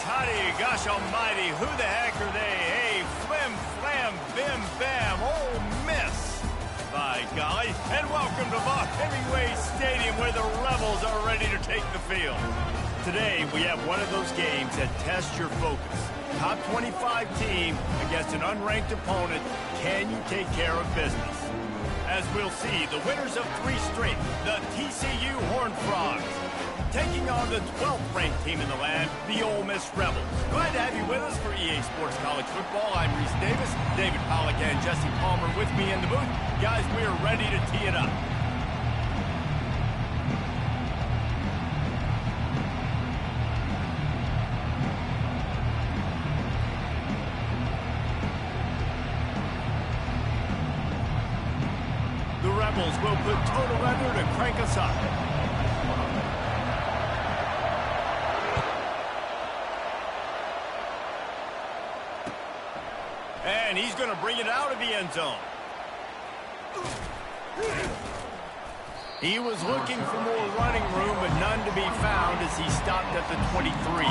toddy, gosh almighty, who the heck are they? Hey, flim, flam, bim, bam, Ole Miss. By golly, and welcome to Buck Hemingway Stadium where the Rebels are ready to take the field. Today, we have one of those games that tests your focus. Top 25 team against an unranked opponent. Can you take care of business? As we'll see, the winners of 3 straight, the TCU Horned Frogs, taking on the 12th ranked team in the land, the Ole Miss Rebels. Glad to have you with us for EA Sports College Football. I'm Reese Davis, David Pollack and Jesse Palmer with me in the booth. Guys, we are ready to tee it up. The Rebels will put total weather to crank us up. And he's going to bring it out of the end zone. He was looking for more running room, but none to be found as he stopped at the 23.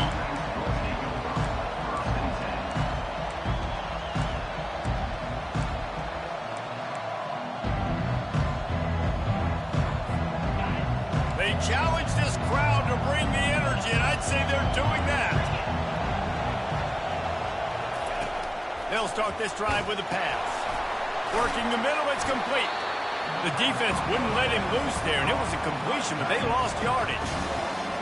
They challenge this crowd to bring the energy, and I'd say they're doing that. They'll start this drive with a pass. Working the middle, it's complete. The defense wouldn't let him loose there, and it was a completion, but they lost yardage.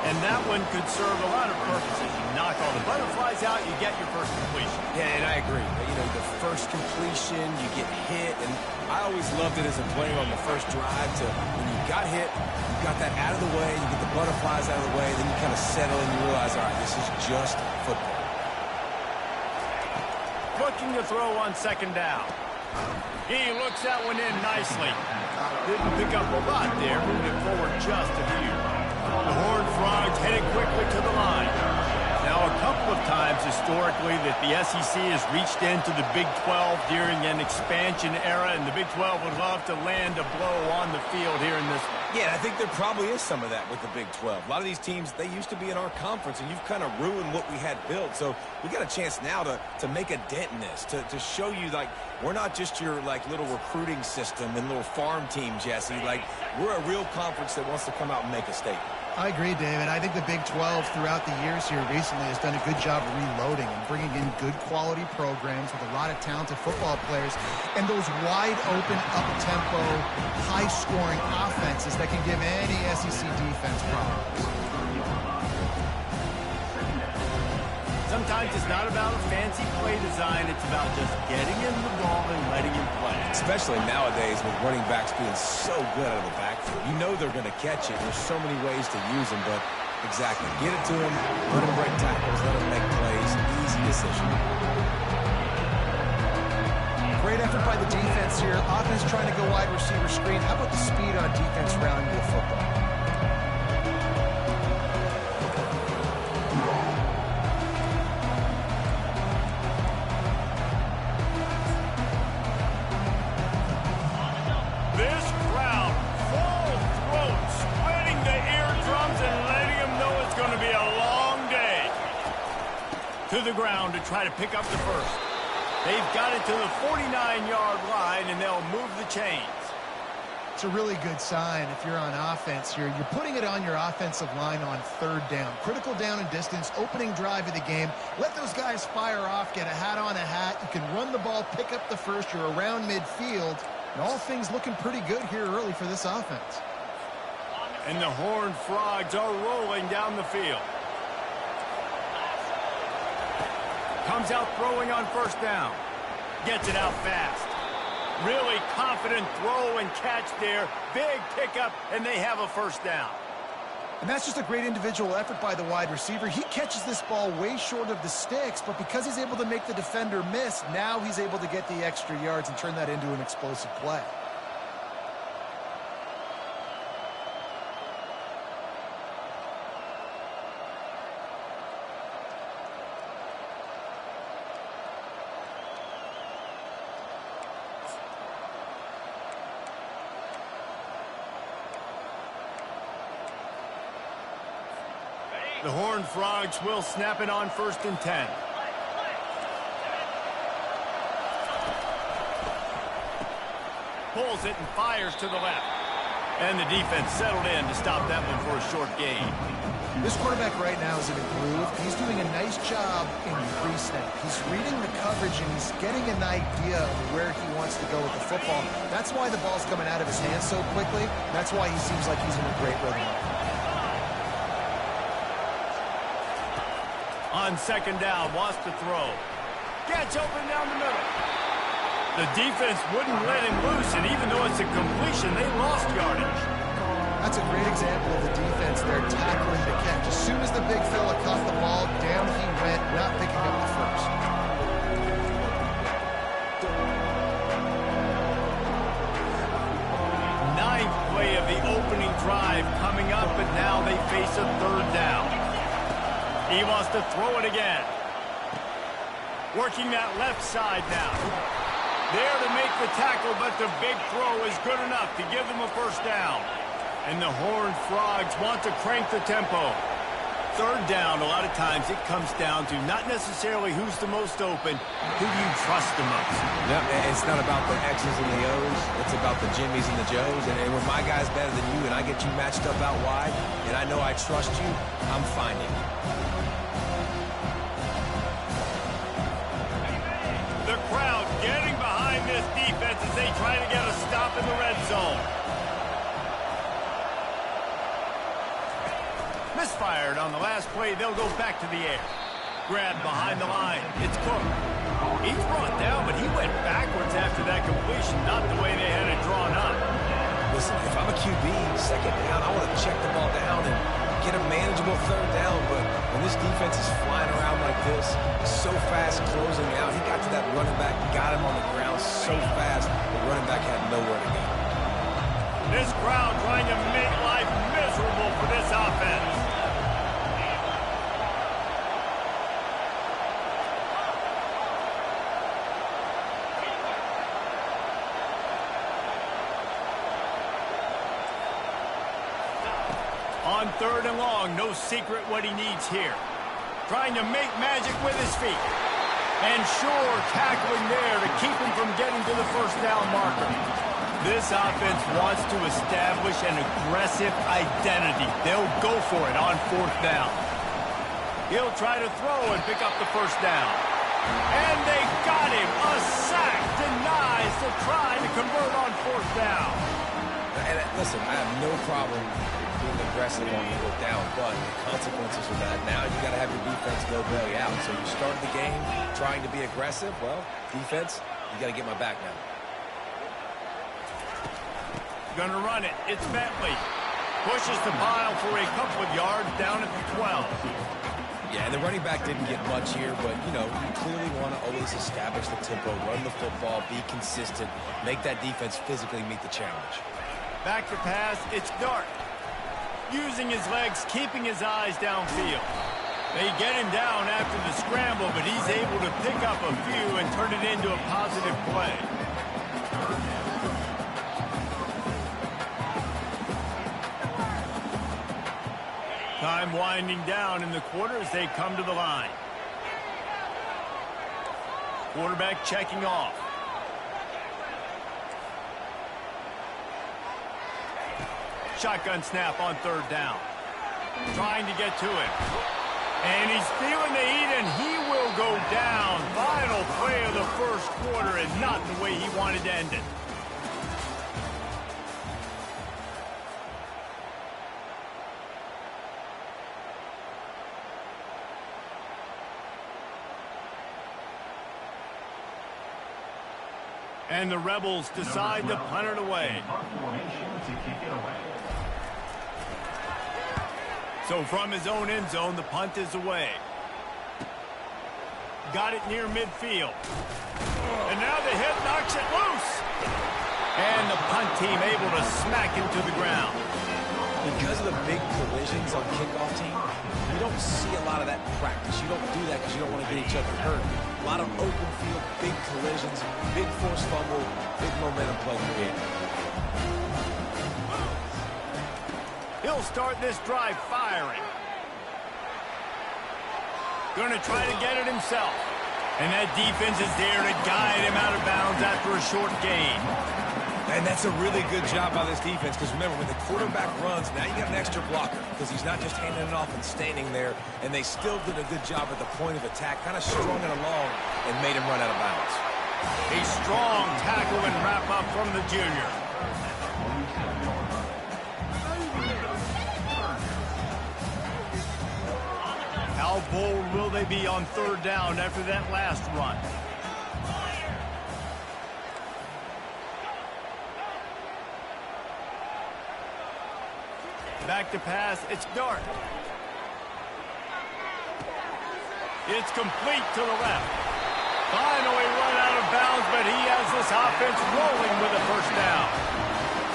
And that one could serve a lot of purposes. You knock all the butterflies out, you get your first completion. Yeah, and I agree. You know, the first completion, you get hit, and I always loved it as a player on the first drive to when you got hit, you got that out of the way, you get the butterflies out of the way, then you kind of settle and you realize, all right, this is just football. Looking to throw on second down. He looks that one in nicely. Didn't pick up a lot there, moving it forward just a few. The Horned Frogs headed quickly to the line. Now, a couple of times historically that the SEC has reached into the Big 12 during an expansion era, and the Big 12 would love to land a blow on the field here in this one. Yeah, I think there probably is some of that with the Big 12. A lot of these teams, they used to be in our conference, and you've kind of ruined what we had built. So we got a chance now to make a dent in this, to show you, like, we're not just your, like, little recruiting system and little farm team, Jesse. Like, we're a real conference that wants to come out and make a statement. I agree, David. I think the Big 12 throughout the years here recently has done a good job reloading and bringing in good quality programs with a lot of talented football players and those wide open, up-tempo, high-scoring offenses that can give any SEC defense problems. Sometimes it's not about a fancy play design. It's about just getting him the ball and letting him play. Especially nowadays with running backs being so good out of the backfield. You know they're going to catch it. There's so many ways to use them, but exactly. Get it to him, let him break tackles, let him make plays. Easy decision. Great effort by the defense here. Offense trying to go wide receiver screen. How about the speed on defense rounding the football? To the ground to try to pick up the first. They've got it to the 49-yard line, and they'll move the chains. It's a really good sign if you're on offense here. You're putting it on your offensive line on third down. Critical down and distance, opening drive of the game. Let those guys fire off, get a hat on a hat. You can run the ball, pick up the first. You're around midfield. And all things looking pretty good here early for this offense. And the Horned Frogs are rolling down the field. Comes out throwing on first down. Gets it out fast. Really confident throw and catch there. Big pickup, and they have a first down. And that's just a great individual effort by the wide receiver. He catches this ball way short of the sticks, but because he's able to make the defender miss, now he's able to get the extra yards and turn that into an explosive play. The Horned Frogs will snap it on 1st and 10. Pulls it and fires to the left. And the defense settled in to stop that one for a short gain. This quarterback right now is in a groove. He's doing a nice job in pre-snap. He's reading the coverage and he's getting an idea of where he wants to go with the football. That's why the ball's coming out of his hands so quickly. That's why he seems like he's in a great rhythm. On 2nd down, wants to throw. Gets open down the middle. The defense wouldn't let him loose, and even though it's a completion, they lost yardage. That's a great example of the defense there tackling the catch. As soon as the big fella caught the ball, down he went, not picking up the first. Ninth play of the opening drive coming up, but now they face a 3rd down. He wants to throw it again. Working that left side now. There to make the tackle, but the big throw is good enough to give them a 1st down. And the Horned Frogs want to crank the tempo. 3rd down, a lot of times it comes down to not necessarily who's the most open, who do you trust the most? Yeah, it's not about the X's and the O's. It's about the Jimmies and the Joes. And when my guy's better than you and I get you matched up out wide and I know I trust you, I'm finding you. The crowd getting behind this defense as they try to get a stop in the red zone. Misfired on the last play. They'll go back to the air. Grabbed behind the line. It's Cook. He's brought down, but he went backwards after that completion, not the way they had it drawn up. Listen, if I'm a QB, 2nd down, I want to check the ball down and get a manageable 3rd down. But when this defense is flying around like this, so fast closing out, he got to that running back, got him on the ground so fast, the running back had nowhere to go. This crowd trying to make life miserable for this offense. On 3rd and long, no secret what he needs here. Trying to make magic with his feet. And sure, tackling there to keep him from getting to the 1st down marker. This offense wants to establish an aggressive identity. They'll go for it on 4th down. He'll try to throw and pick up the 1st down. And they got him. A sack denies the try to convert on 4th down. And listen, I have no problem being aggressive on 4th down, but the consequences of that, now you got to have your defense go bail you out. So you started the game trying to be aggressive. Well, defense, you got to get my back now. Gonna run it. It's Bentley. Pushes the pile for a couple of yards down at the 12. Yeah, and the running back didn't get much here, but, you know, you clearly want to always establish the tempo, run the football, be consistent, make that defense physically meet the challenge. Back to pass. It's Dart. Using his legs, keeping his eyes downfield. They get him down after the scramble, but he's able to pick up a few and turn it into a positive play. Time winding down in the quarter as they come to the line. Quarterback checking off. Shotgun snap on 3rd down. Trying to get to it. And he's feeling the heat, and he will go down. Final play of the 1st quarter, and not the way he wanted to end it. And the Rebels decide to punt it away. So from his own end zone, the punt is away. Got it near midfield. And now the hit knocks it loose. And the punt team able to smack him to the ground. Because of the big collisions on kickoff team, you don't see a lot of that in practice. You don't do that because you don't want to get each other hurt. A lot of open field, big collisions, big forced fumble, big momentum play created. He'll start this drive firing. Going to try to get it himself. And that defense is there to guide him out of bounds after a short gain. And that's a really good job by this defense because, remember, when the quarterback runs, now you got an extra blocker because he's not just handing it off and standing there. And they still did a good job at the point of attack, kind of strung it along and made him run out of bounds. A strong tackle and wrap-up from the junior. How bold will they be on third down after that last run? Back to pass, it's Dart. It's complete to the left. Finally run out of bounds, but he has this offense rolling with a first down.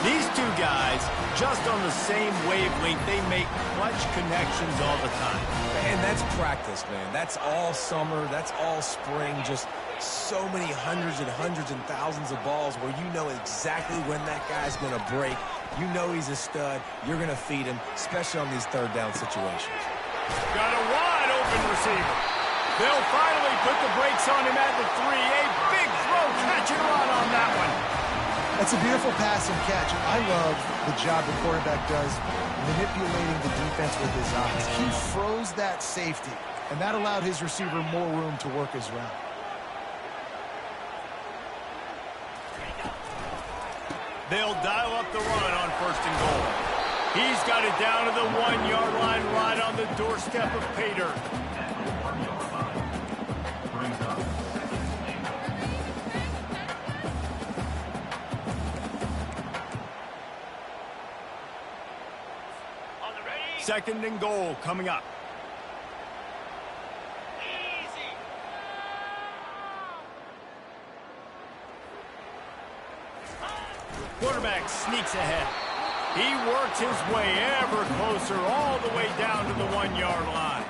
These two guys, just on the same wavelength, they make clutch connections all the time. And that's practice, man. That's all summer. That's all spring. Just so many hundreds and thousands of balls where you know exactly when that guy's going to break. You know he's a stud. You're going to feed him, especially on these third down situations. Got a wide open receiver. They'll finally put the brakes on him at the 3. A big throw, catch and run on that one. That's a beautiful pass and catch. I love the job the quarterback does manipulating the defense with his eyes. He froze that safety, and that allowed his receiver more room to work his route. They'll dial up the run on first and goal. He's got it down to the 1-yard line right on the doorstep of pay dirt. Second and goal coming up. Quarterback sneaks ahead. He works his way ever closer all the way down to the 1-yard line.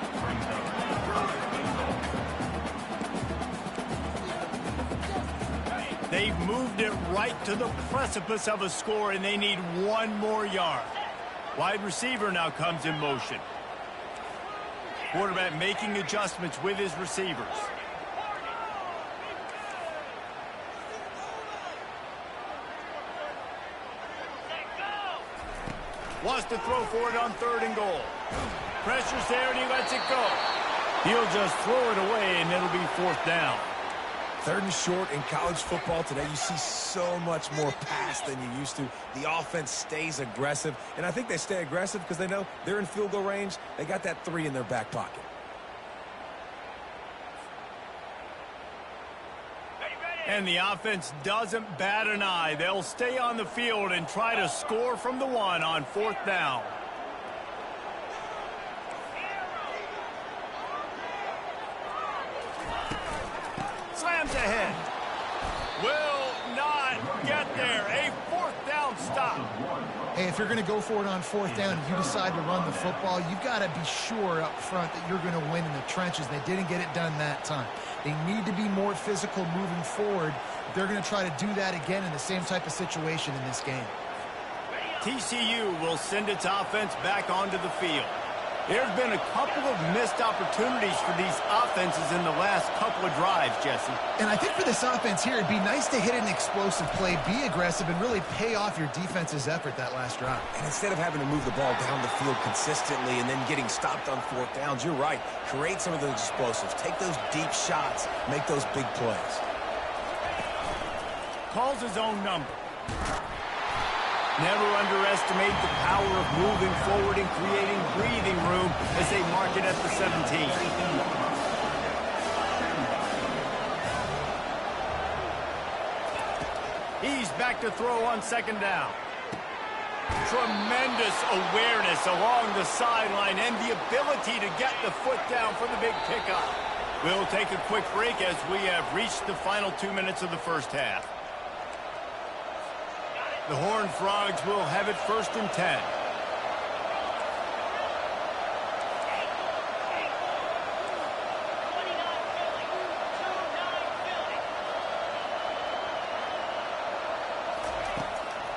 They've moved it right to the precipice of a score, and they need one more yard. Wide receiver now comes in motion. Quarterback making adjustments with his receivers. Wants to throw for it on third and goal. Pressure's there and he lets it go. He'll just throw it away and it'll be fourth down. Third and short in college football today, you see so much more pass than you used to. The offense stays aggressive, and I think they stay aggressive because they know they're in field goal range. They got that 3 in their back pocket. And the offense doesn't bat an eye. They'll stay on the field and try to score from the 1 on fourth down. Slams ahead. Will not get there. A fourth down stop. Hey, if you're going to go for it on fourth down and you decide to run the football, you've got to be sure up front that you're going to win in the trenches. They didn't get it done that time. They need to be more physical moving forward. They're going to try to do that again in the same type of situation in this game. TCU will send its offense back onto the field. There's been a couple of missed opportunities for these offenses in the last couple of drives, Jesse. And I think for this offense here, it'd be nice to hit an explosive play, be aggressive, and really pay off your defense's effort that last drive. And instead of having to move the ball down the field consistently and then getting stopped on fourth downs, you're right. Create some of those explosives. Take those deep shots. Make those big plays. Calls his own number. Never underestimate the power of moving forward and creating breathing room as they mark it at the 17. He's back to throw on second down. Tremendous awareness along the sideline and the ability to get the foot down for the big pickup. We'll take a quick break as we have reached the final 2 minutes of the first half. The Horned Frogs will have it first and 10.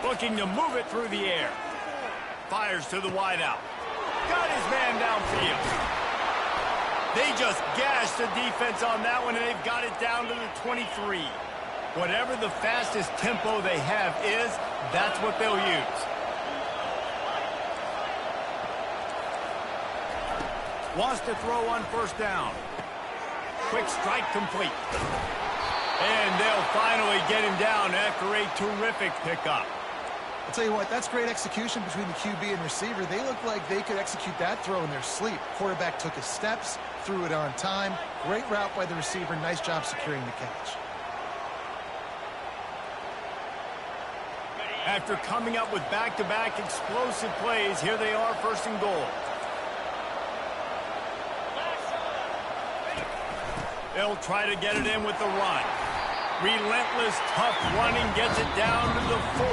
Looking to move it through the air. Fires to the wideout. Got his man downfield. They just gashed the defense on that one, and they've got it down to the 23. Whatever the fastest tempo they have is, that's what they'll use. Wants to throw on first down. Quick strike complete. And they'll finally get him down after a terrific pickup. I'll tell you what, that's great execution between the QB and receiver. They look like they could execute that throw in their sleep. Quarterback took his steps, threw it on time. Great route by the receiver. Nice job securing the catch. After coming up with back-to-back explosive plays, here they are, first and goal. They'll try to get it in with the run. Relentless, tough running gets it down to the 4.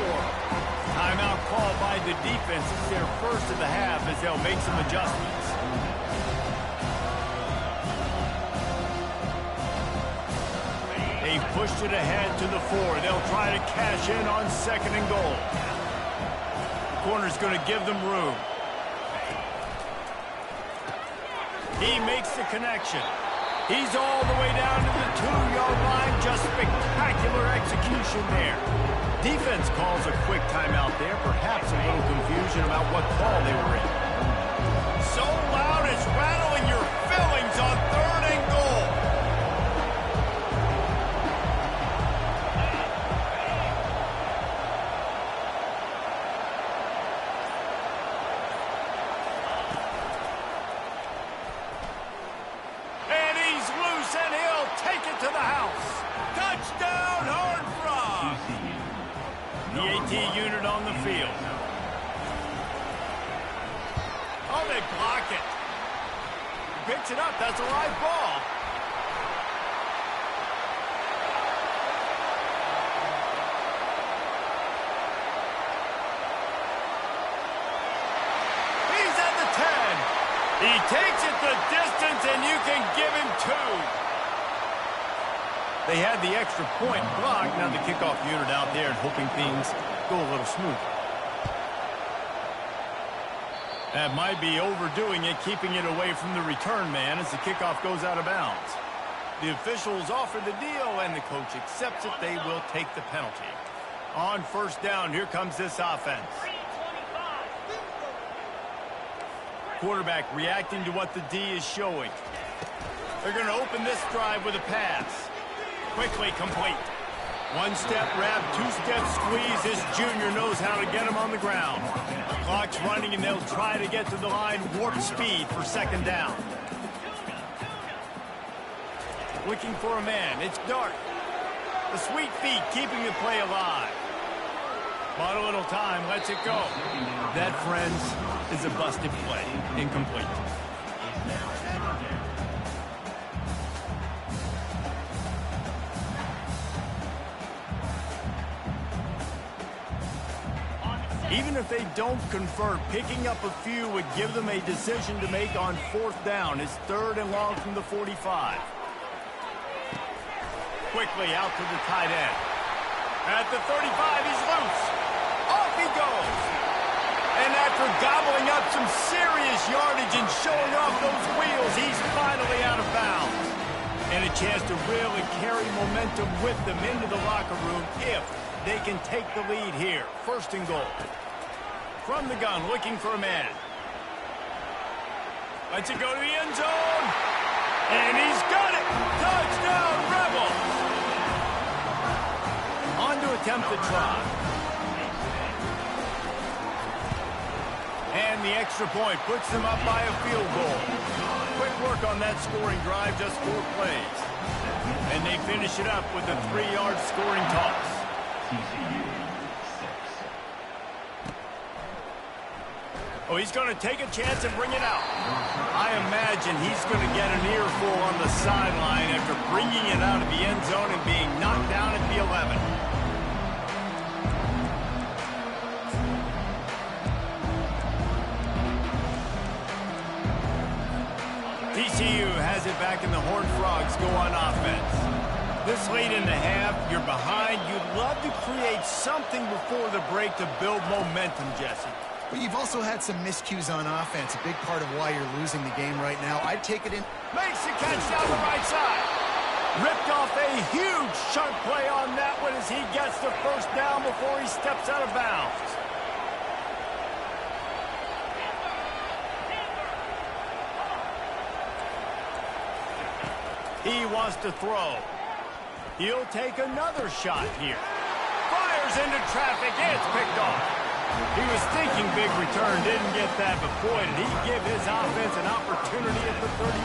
Timeout called by the defense. It's their first of the half as they'll make some adjustments. They pushed it ahead to the 4. They'll try to cash in on second and goal. The corner's going to give them room. He makes the connection. He's all the way down to the 2-yard line. Just spectacular execution there. Defense calls a quick timeout there. Perhaps a little confusion about what call they were in. So loud it's rattling your fillings on third and goal. And he's loose, and he'll take it to the house. Touchdown, Horned Frog. The AT unit on the field. Oh, they block it. Picks it up. That's a live ball. He's at the 10. He takes it the distance, and you can give him 2. They had the extra point blocked. Now the kickoff unit out there and hoping things go a little smoother. That might be overdoing it, keeping it away from the return man as the kickoff goes out of bounds. The officials offer the deal, and the coach accepts it. They will take the penalty. On first down, here comes this offense. Quarterback reacting to what the D is showing. They're going to open this drive with a pass. Quickly complete. One-step wrap, two-step squeeze. This junior knows how to get him on the ground. Clock's running, and they'll try to get to the line warp speed for second down. Looking for a man. It's Dart. The sweet feet keeping the play alive. Bought a little time, lets it go. That, friends, is a busted play. Incomplete. Even if they don't convert, picking up a few would give them a decision to make on fourth down. It's third and long from the 45. Quickly out to the tight end. At the 35, he's loose. Off he goes. And after gobbling up some serious yardage and showing off those wheels, he's finally out of bounds. And a chance to really carry momentum with them into the locker room if they can take the lead here. First and goal. From the gun, looking for a man. Lets it go to the end zone. And he's got it. Touchdown, Rebels. On to attempt the try. And the extra point puts them up by a field goal. Quick work on that scoring drive, just 4 plays. And they finish it up with a 3-yard scoring toss. TCU 6. Oh, he's going to take a chance and bring it out. I imagine he's going to get an earful on the sideline after bringing it out of the end zone and being knocked down at the 11. TCU has it back, and the Horned Frogs go on offense. This late in the half, you're behind. You'd love to create something before the break to build momentum, Jesse. But you've also had some miscues on offense, a big part of why you're losing the game right now. I'd take it in. Makes the catch down the right side. Ripped off a huge chunk play on that one as he gets the first down before he steps out of bounds. He wants to throw. He'll take another shot here. Fires into traffic. It's picked off. He was thinking big return, didn't get that, but boy, did he give his offense an opportunity at the 31.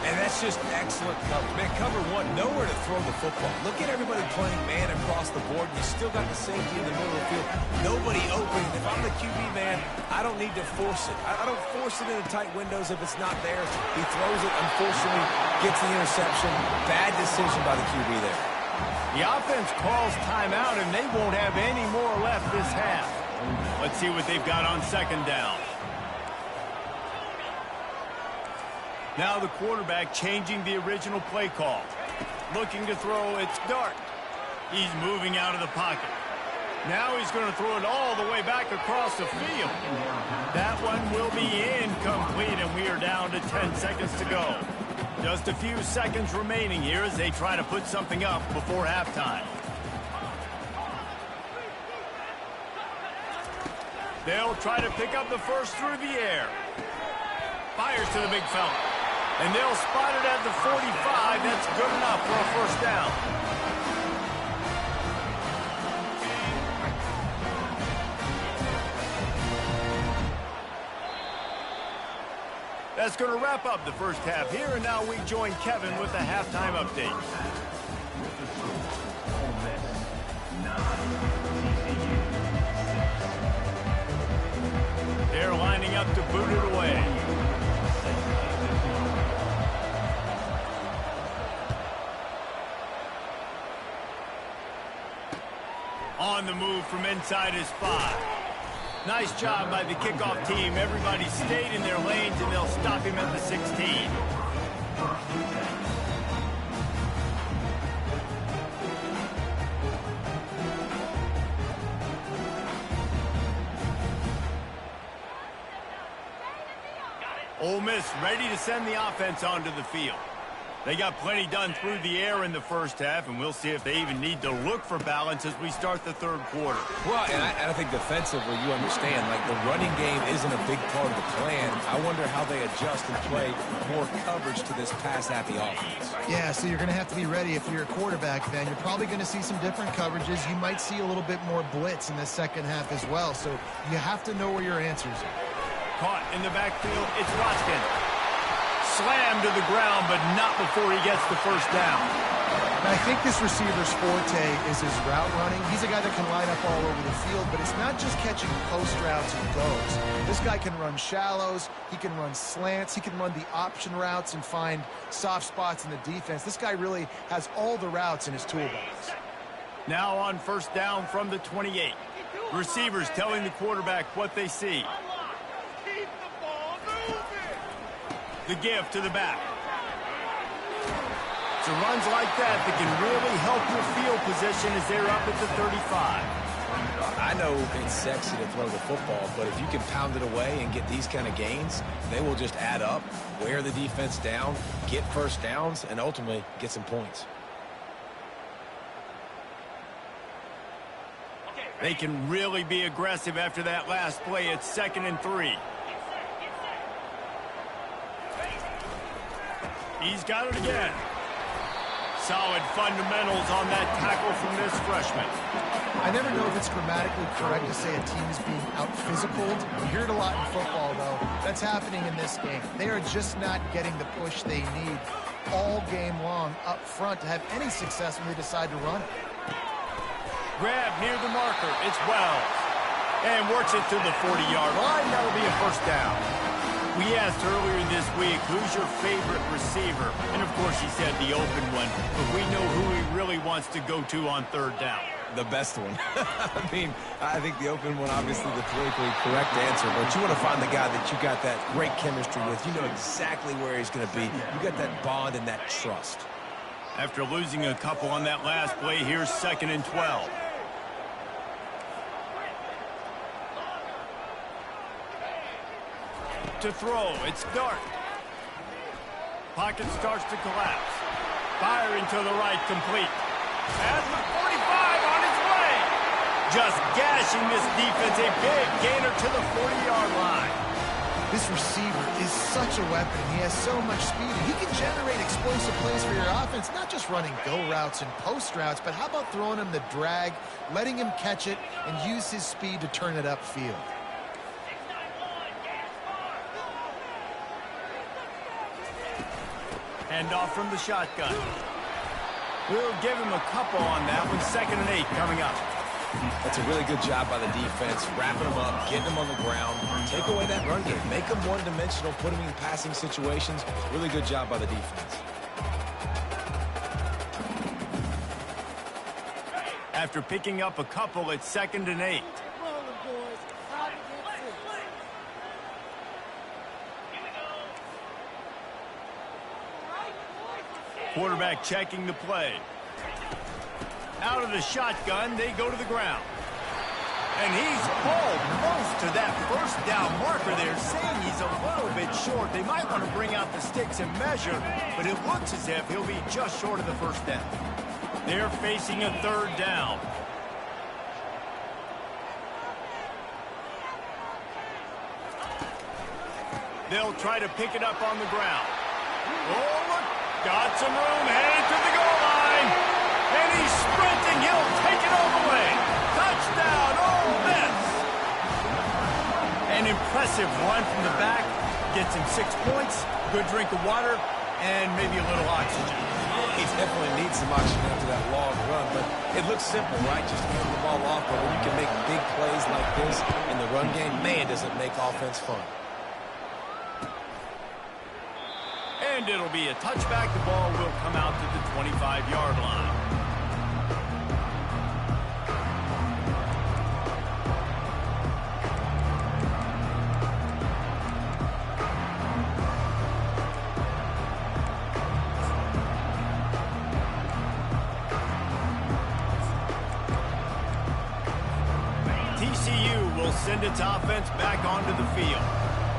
And that's just excellent coverage. Man, cover one, nowhere to throw the football. Look at everybody playing man across the board. You still got the safety in the middle of the field. Nobody open. If I'm the QB, man, I don't need to force it. I don't force it into tight windows if it's not there. He throws it, unfortunately, gets the interception. Bad decision by the QB there. The offense calls timeout, and they won't have any more left this half. Let's see what they've got on second down. Now the quarterback changing the original play call. Looking to throw, it's Dart. He's moving out of the pocket. Now he's going to throw it all the way back across the field. That one will be incomplete, and we are down to 10 seconds to go. Just a few seconds remaining here as they try to put something up before halftime. They'll try to pick up the first through the air. Fires to the big fella. And they'll spot it at the 45. That's good enough for a first down. That's going to wrap up the first half here, and now we join Kevin with the halftime update. They're lining up to boot it away. On the move from inside his 5. Nice job by the kickoff team. Everybody stayed in their lanes, and they'll stop him at the 16. Ole Miss ready to send the offense onto the field. They got plenty done through the air in the first half, and we'll see if they even need to look for balance as we start the third quarter. Well, and I think defensively, you understand, like the running game isn't a big part of the plan. I wonder how they adjust and play more coverage to this pass-happy offense. Yeah, so you're going to have to be ready if you're a quarterback then. You're probably going to see some different coverages. You might see a little bit more blitz in the second half as well, so you have to know where your answers are. Caught in the backfield, it's Watson. Slammed to the ground, but not before he gets the first down. And I think this receiver's forte is his route running. He's a guy that can line up all over the field, but it's not just catching post routes and goes. This guy can run shallows, he can run slants, he can run the option routes and find soft spots in the defense. This guy really has all the routes in his toolbox. Now on first down from the 28. Receivers telling the quarterback what they see. The give to the back. It's runs like that can really help your field position as they're up at the 35. I know it's sexy to throw the football, but if you can pound it away and get these kind of gains, they will just add up, wear the defense down, get first downs, and ultimately get some points. They can really be aggressive after that last play. It's 2nd and 3. He's got it again. Solid fundamentals on that tackle from this freshman. I never know if it's grammatically correct to say a team is being out-physicaled. You hear it a lot in football, though. That's happening in this game. They are just not getting the push they need all game long up front to have any success when they decide to run it. Grab near the marker. It's Wells. And works it to the 40-yard line. That'll be a first down. We asked earlier this week, who's your favorite receiver? And, of course, he said the open one. But we know who he really wants to go to on third down. The best one. I mean, I think the open one, obviously the politically correct answer, but you want to find the guy that you got that great chemistry with. You know exactly where he's going to be. You got that bond and that trust. After losing a couple on that last play, here's 2nd and 12. to throw. It's dark. Pocket starts to collapse. Firing to the right, complete. Has the 45 on its way. Just gashing this defense. A big gainer to the 40-yard line. This receiver is such a weapon. He has so much speed. He can generate explosive plays for your offense, not just running go routes and post routes, but how about throwing him the drag, letting him catch it, and use his speed to turn it upfield. Hand off from the shotgun. We'll give him a couple on that one. 2nd and 8 coming up. That's a really good job by the defense, wrapping them up, getting them on the ground. Take away that run game. Make them one-dimensional, put them in passing situations. Really good job by the defense. After picking up a couple, it's 2nd and 8. Quarterback checking the play. Out of the shotgun, they go to the ground. And he's almost to that first down marker there, saying he's a little bit short. They might want to bring out the sticks and measure, but it looks as if he'll be just short of the first down. They're facing a 3rd down. They'll try to pick it up on the ground. Oh, look. Got some room, headed to the goal line. And he's sprinting. He'll take it all the way. Touchdown, Ole Miss. An impressive run from the back. Gets him 6 points, good drink of water, and maybe a little oxygen. He definitely needs some oxygen after that long run, but it looks simple, right? Just hand the ball off, but when you can make big plays like this in the run game, man, does it make offense fun. And it'll be a touchback. The ball will come out to the 25-yard line. TCU will send its offense back onto the field.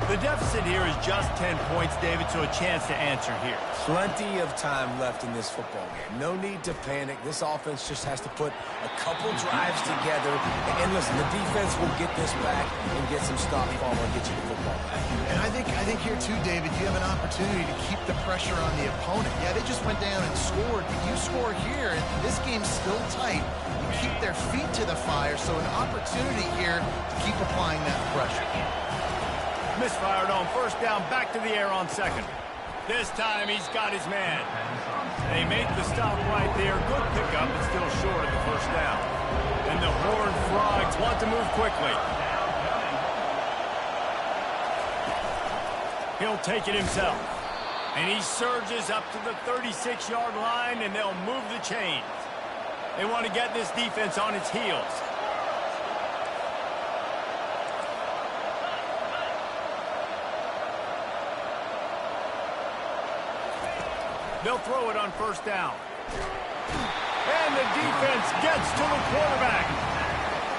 The deficit here is just 10 points, David, so a chance to answer here. Plenty of time left in this football game. No need to panic. This offense just has to put a couple drives together. And listen, the defense will get this back and get some stop following and get you the football back. And I think here, too, David, you have an opportunity to keep the pressure on the opponent. Yeah, they just went down and scored, but you score here, and this game's still tight. You keep their feet to the fire, so an opportunity here to keep applying that pressure. Misfired on 1st down, back to the air on 2nd. This time he's got his man. They make the stop right there. Good pickup, but still short of the 1st down. And the Horned Frogs want to move quickly. He'll take it himself. And he surges up to the 36-yard line, and they'll move the chains. They want to get this defense on its heels. They'll throw it on 1st down. And the defense gets to the quarterback.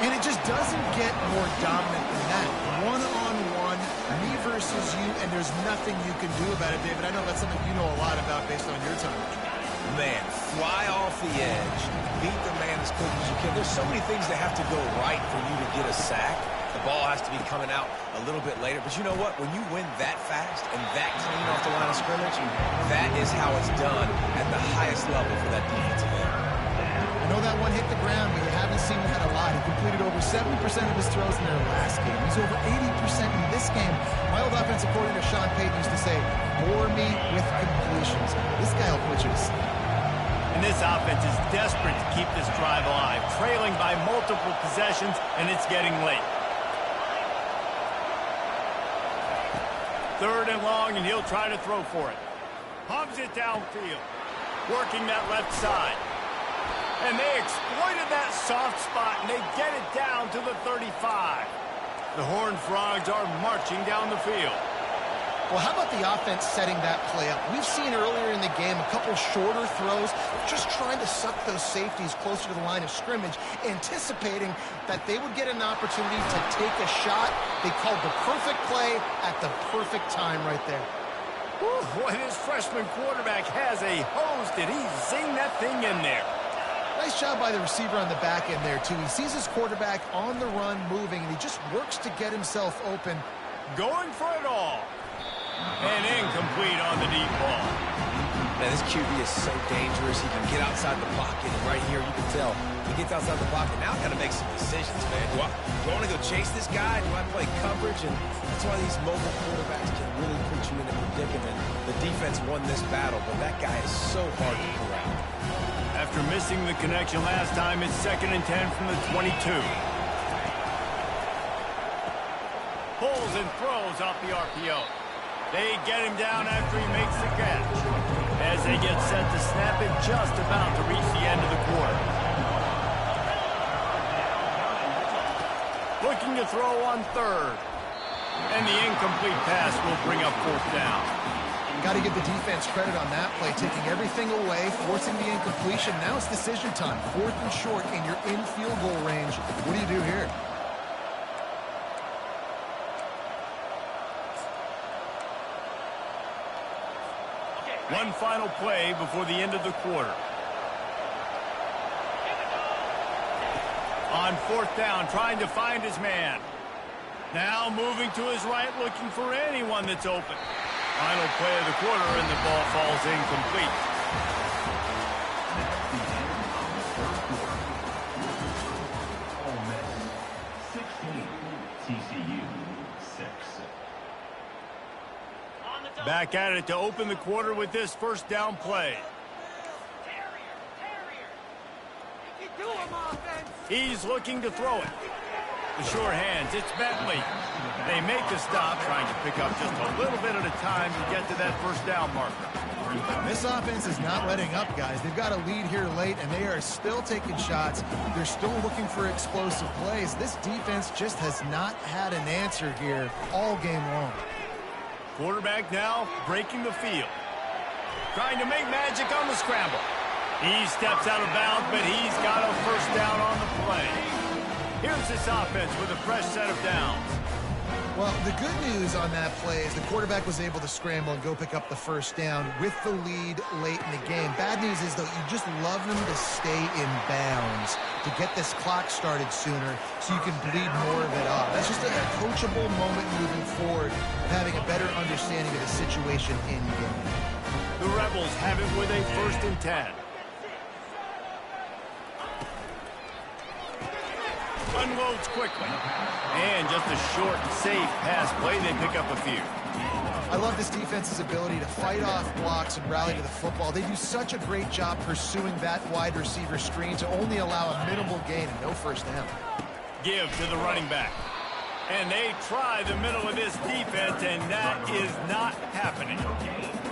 And it just doesn't get more dominant than that. One-on-one, me versus you, and there's nothing you can do about it, David. I know that's something you know a lot about based on your time. Man, fly off the edge, beat the man as quick as you can. There's so many things that have to go right for you to get a sack. The ball has to be coming out a little bit later. But you know what? When you win that fast and that clean off the line of scrimmage, that is how it's done at the highest level for that defensive end. I know that one hit the ground, but you haven't seen that a lot. He completed over 70% of his throws in their last game. He's over 80% in this game. My old offensive coordinator, Sean Payton, used to say, bore me with completions. This guy will put you to sleep. And this offense is desperate to keep this drive alive, trailing by multiple possessions, and it's getting late. 3rd and long, and he'll try to throw for it. Pumps it downfield, working that left side. And they exploited that soft spot, and they get it down to the 35. The Horned Frogs are marching down the field. Well, how about the offense setting that play up? We've seen earlier in the game a couple shorter throws, just trying to suck those safeties closer to the line of scrimmage, anticipating that they would get an opportunity to take a shot. They called the perfect play at the perfect time right there. Whew, boy, this freshman quarterback has a hose. Did he zing that thing in there? Nice job by the receiver on the back end there, too. He sees his quarterback on the run moving, and he just works to get himself open. Going for it all. And incomplete on the deep ball. Man, this QB is so dangerous. He can get outside the pocket, and right here you can tell he gets outside the pocket. Now I've got to make some decisions, man. Do I want to go chase this guy? Do I play coverage? And that's why these mobile quarterbacks can really put you in a predicament. The defense won this battle, but that guy is so hard to corral. After missing the connection last time, it's 2nd and 10 from the 22. Pulls and throws off the RPO. They get him down after he makes the catch. As they get set to snap it, just about to reach the end of the quarter. Looking to throw on 3rd. And the incomplete pass will bring up 4th down. Got to give the defense credit on that play, taking everything away, forcing the incompletion. Now it's decision time. 4th and short, and you're in field goal range. What do you do here? One final play before the end of the quarter. On 4th down, trying to find his man. Now moving to his right, looking for anyone that's open. Final play of the quarter, and the ball falls incomplete. Ole Miss 16, TCU 6. Back at it to open the quarter with this 1st down play. He's looking to throw it. The sure hands, it's Bentley. They make the stop, trying to pick up just a little bit at a time to get to that 1st down marker. This offense is not letting up, guys. They've got a lead here late, and they are still taking shots. They're still looking for explosive plays. This defense just has not had an answer here all game long. Quarterback now breaking the field. Trying to make magic on the scramble. He steps out of bounds, but he's got a 1st down on the play. Here's this offense with a fresh set of downs. Well, the good news on that play is the quarterback was able to scramble and go pick up the 1st down with the lead late in the game. Bad news is, though, you just love them to stay in bounds to get this clock started sooner so you can bleed more of it off. That's just a coachable moment moving forward, having a better understanding of the situation in game. The Rebels have it with a 1st and 10. Unloads quickly. And just a short, safe pass play. They pick up a few. I love this defense's ability to fight off blocks and rally to the football. They do such a great job pursuing that wide receiver screen to only allow a minimal gain and no 1st down. Give to the running back. And they try the middle of this defense, and that is not happening.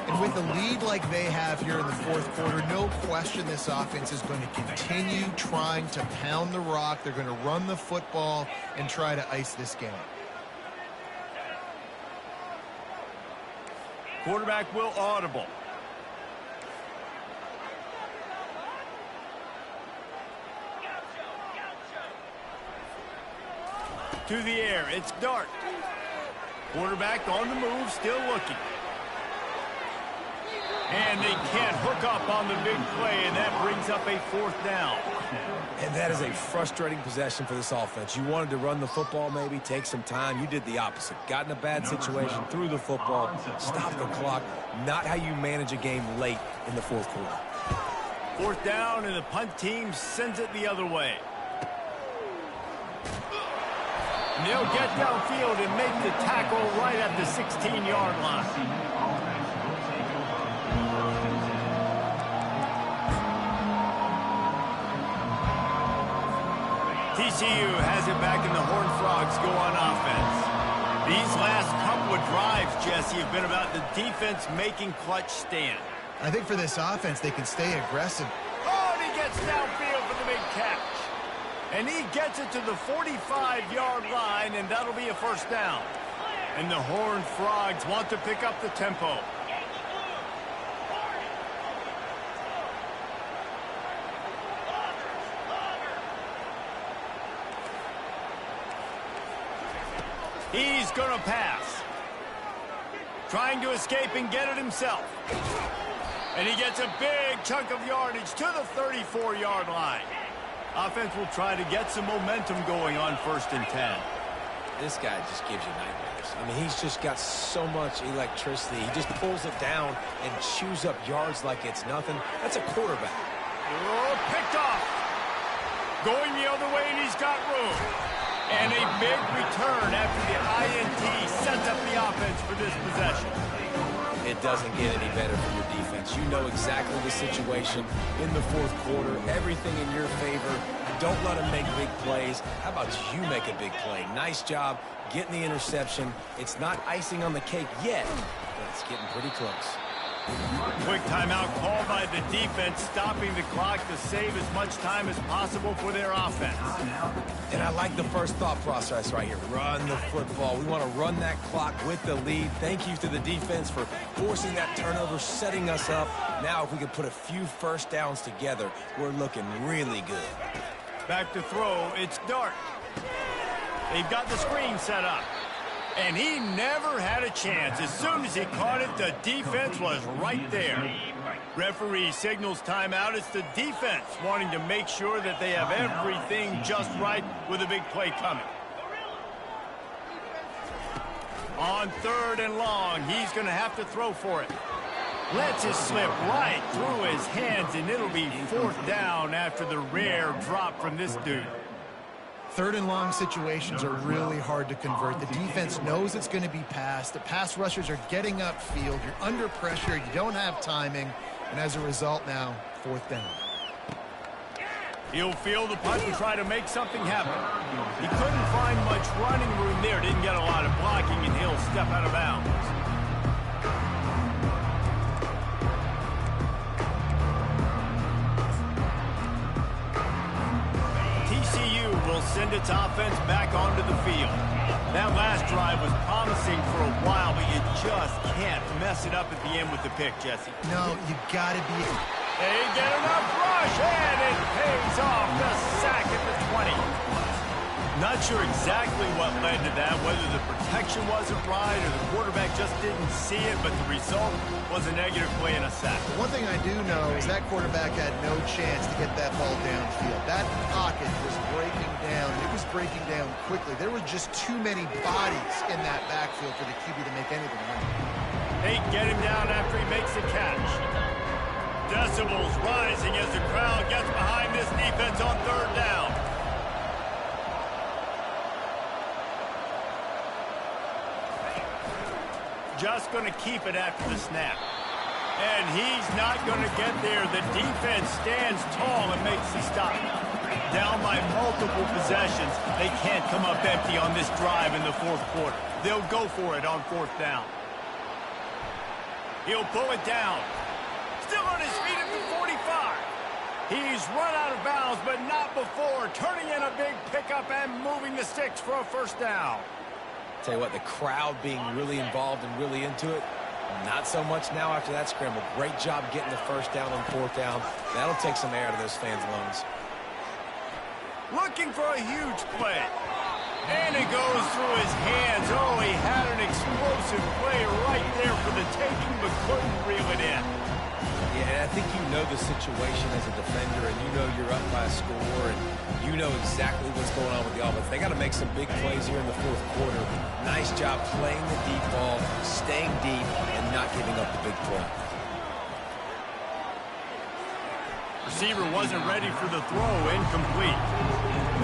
And with a lead like they have here in the 4th quarter, no question this offense is going to continue trying to pound the rock. They're going to run the football and try to ice this game. Quarterback will audible. To the air, it's Dart. Quarterback on the move, still looking. And they can't hook up on the big play, and that brings up a 4th down. And that is a frustrating possession for this offense. You wanted to run the football, maybe take some time. You did the opposite. Got in a bad situation, threw the football, stopped the clock. Not how you manage a game late in the 4th quarter. 4th down, and the punt team sends it the other way. And they'll get downfield and make the tackle right at the 16-yard line. TCU has it back, and the Horned Frogs go on offense. These last couple of drives, Jesse, have been about the defense making clutch stand. I think for this offense, they can stay aggressive. Oh, and he gets downfield for the big catch. And he gets it to the 45-yard line, and that'll be a 1st down. And the Horned Frogs want to pick up the tempo. He's going to pass. Trying to escape and get it himself. And he gets a big chunk of yardage to the 34-yard line. Offense will try to get some momentum going on 1st and 10. This guy just gives you nightmares. I mean, he's just got so much electricity. He just pulls it down and chews up yards like it's nothing. That's a quarterback. Oh, picked off. Going the other way, and he's got room. And a big return after the INT sets up the offense for this possession. It doesn't get any better for your defense. You know exactly the situation in the 4th quarter. Everything in your favor. Don't let them make big plays. How about you make a big play? Nice job getting the interception. It's not icing on the cake yet, but it's getting pretty close. Quick timeout called by the defense, stopping the clock to save as much time as possible for their offense. And I like the first thought process right here. Run the football. We want to run that clock with the lead. Thank you to the defense for forcing that turnover, setting us up. Now if we can put a few first downs together, we're looking really good. Back to throw, it's Dart. They've got the screen set up. And he never had a chance. As soon as he caught it, the defense was right there. Referee signals timeout. It's the defense wanting to make sure that they have everything just right with a big play coming. On 3rd and long, he's going to have to throw for it. Lets it slip right through his hands, and it'll be 4th down after the rare drop from this dude. 3rd and long situations are really hard to convert. The defense knows it's going to be passed. The pass rushers are getting upfield. You're under pressure. You don't have timing. And as a result now, 4th down. He'll field the punt and try to make something happen. He couldn't find much running room there. Didn't get a lot of blocking, and he'll step out of bounds. TCU will send its offense back onto the field. That last drive was promising for a while, but you just can't mess it up at the end with the pick, Jesse. No, you got to be... They get enough rush, and it pays off. The sack at the 20. Not sure exactly what led to that, whether the protection wasn't right or the quarterback just didn't see it, but the result was a negative play and a sack. One thing I do know is that quarterback had no chance to get that ball downfield. That pocket was breaking down, and it was breaking down quickly. There were just too many bodies in that backfield for the QB to make anything happen. They get him down after he makes the catch. Decibels rising as the crowd gets behind this defense on 3rd down. Just going to keep it after the snap. And he's not going to get there. The defense stands tall and makes the stop. Down by multiple possessions. They can't come up empty on this drive in the 4th quarter. They'll go for it on 4th down. He'll pull it down. Still on his feet at the 45. He's run out of bounds, but not before. Turning in a big pickup and moving the sticks for a 1st down. Tell you what, the crowd being really involved and really into it, not so much now after that scramble. Great job getting the 1st down on 4th down. That'll take some air out of those fans' lungs. Looking for a huge play. And it goes through his hands. Oh, he had an explosive play right there for the taking, but couldn't reel it in. Yeah, and I think you know the situation as a defender, and you know you're up by a score, and you know exactly what's going on with the offense. They got to make some big plays here in the 4th quarter. Nice job playing the deep ball, staying deep, and not giving up the big play. Receiver wasn't ready for the throw, incomplete.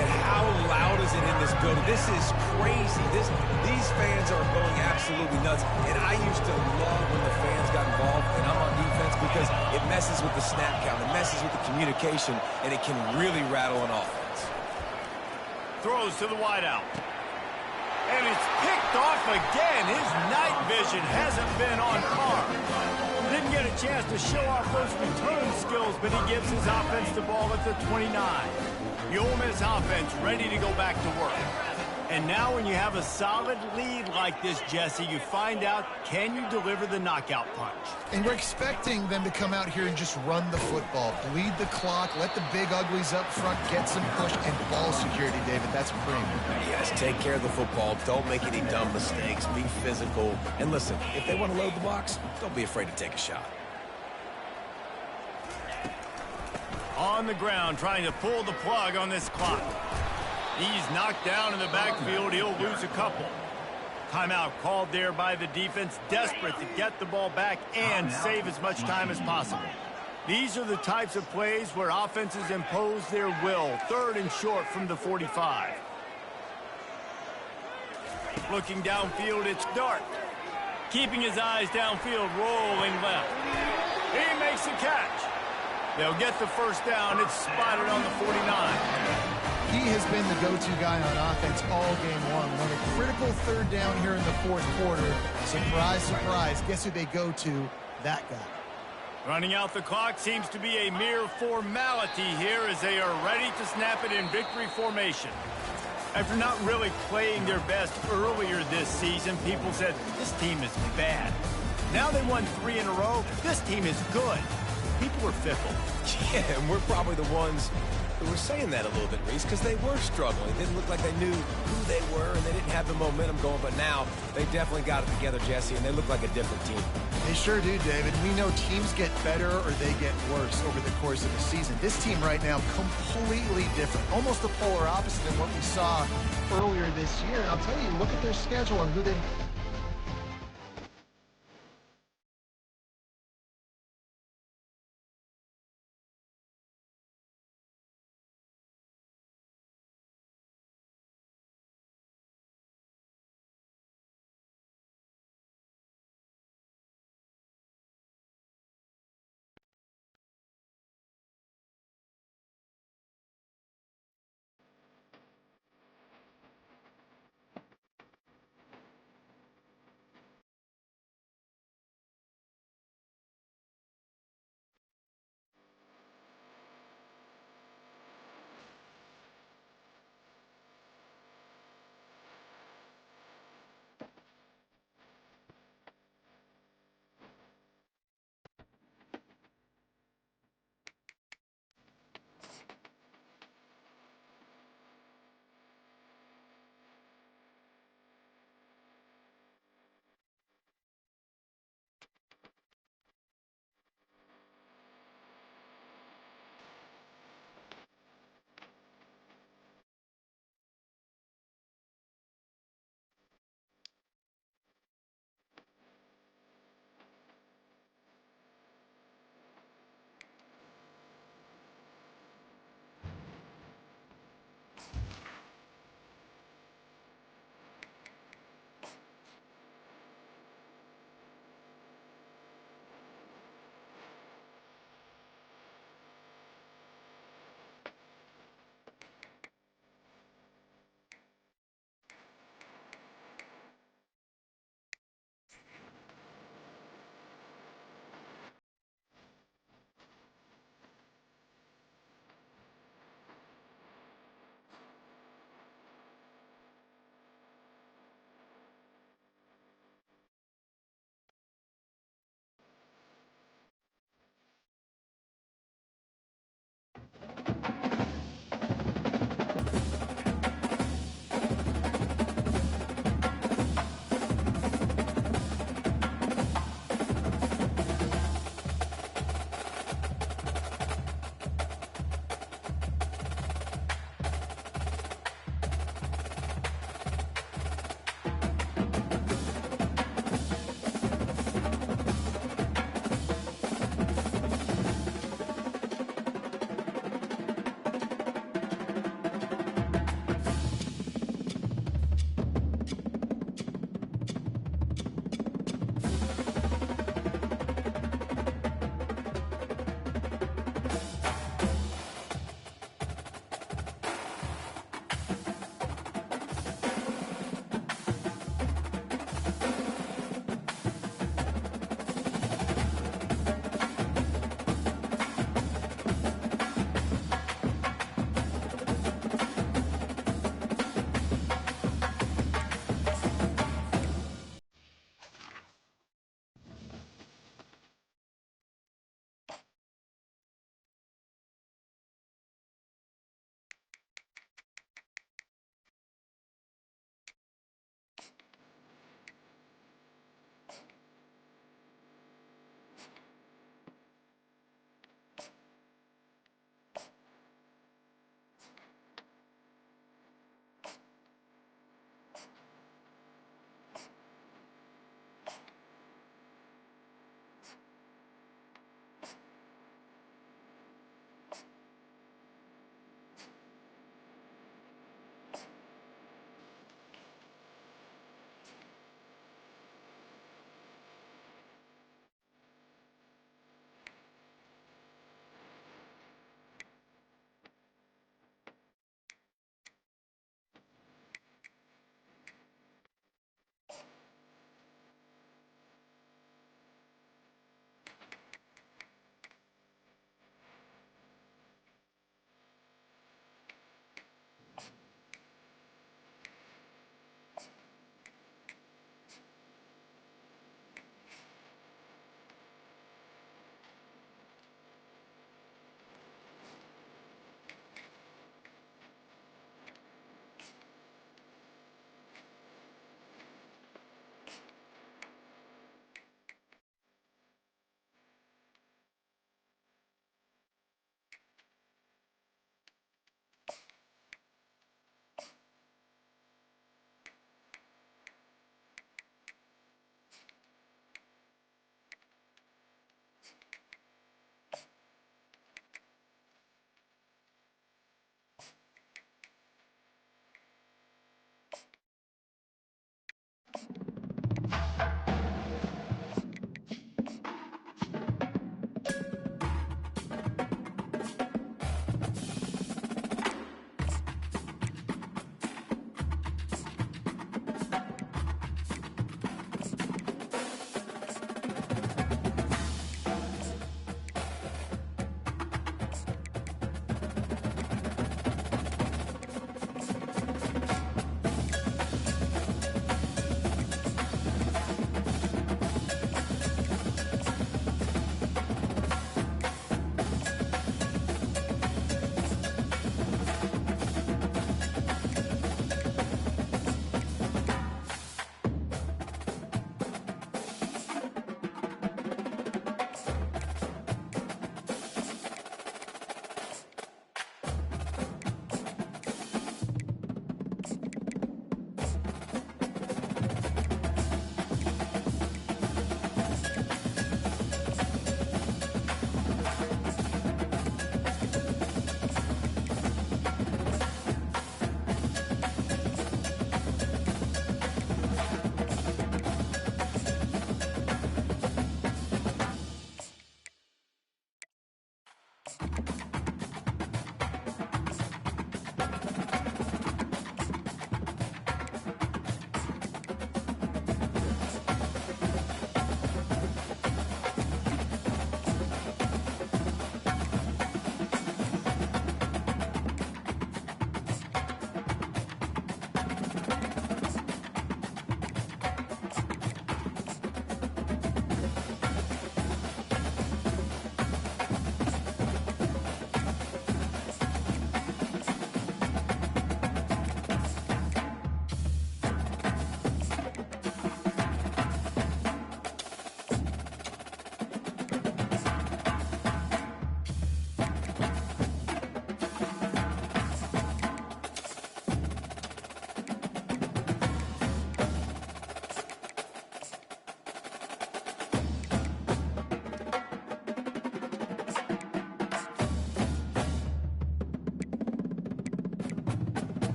And how loud is it in this building? This is crazy. These fans are going absolutely nuts. And I used to love when the fans got involved and I'm on defense because it messes with the snap count, it messes with the communication, and it can really rattle an offense. Throws to the wideout. And it's picked off again. His night vision hasn't been on par. Didn't get a chance to show off those return skills, but he gives his offense the ball at the 29. The Ole Miss offense ready to go back to work. And now when you have a solid lead like this, Jesse, you find out, can you deliver the knockout punch? And we're expecting them to come out here and just run the football, bleed the clock, let the big uglies up front get some push and ball security, David. That's premium. Yes, take care of the football. Don't make any dumb mistakes. Be physical. And listen, if they want to load the box, don't be afraid to take a shot. On the ground, trying to pull the plug on this clock. He's knocked down in the backfield. He'll lose a couple. Timeout called there by the defense, desperate to get the ball back and save as much time as possible. These are the types of plays where offenses impose their will. 3rd and short from the 45. Looking downfield, it's Dart. Keeping his eyes downfield, rolling left. He makes the catch. They'll get the first down. It's spotted on the 49. He has been the go-to guy on offense all game long. When a critical 3rd down here in the 4th quarter, surprise, surprise, guess who they go to? That guy. Running out the clock seems to be a mere formality here as they are ready to snap it in victory formation. After not really playing their best earlier this season, people said, this team is bad. Now they won 3 in a row. This team is good. People are fickle. Yeah, and we're probably the ones who were saying that a little bit, Reese, because they were struggling. It didn't look like they knew who they were, and they didn't have the momentum going. But now they definitely got it together, Jesse, and they look like a different team. They sure do, David. We know teams get better or they get worse over the course of the season. This team right now, completely different. Almost the polar opposite of what we saw earlier this year. And I'll tell you, look at their schedule and who they...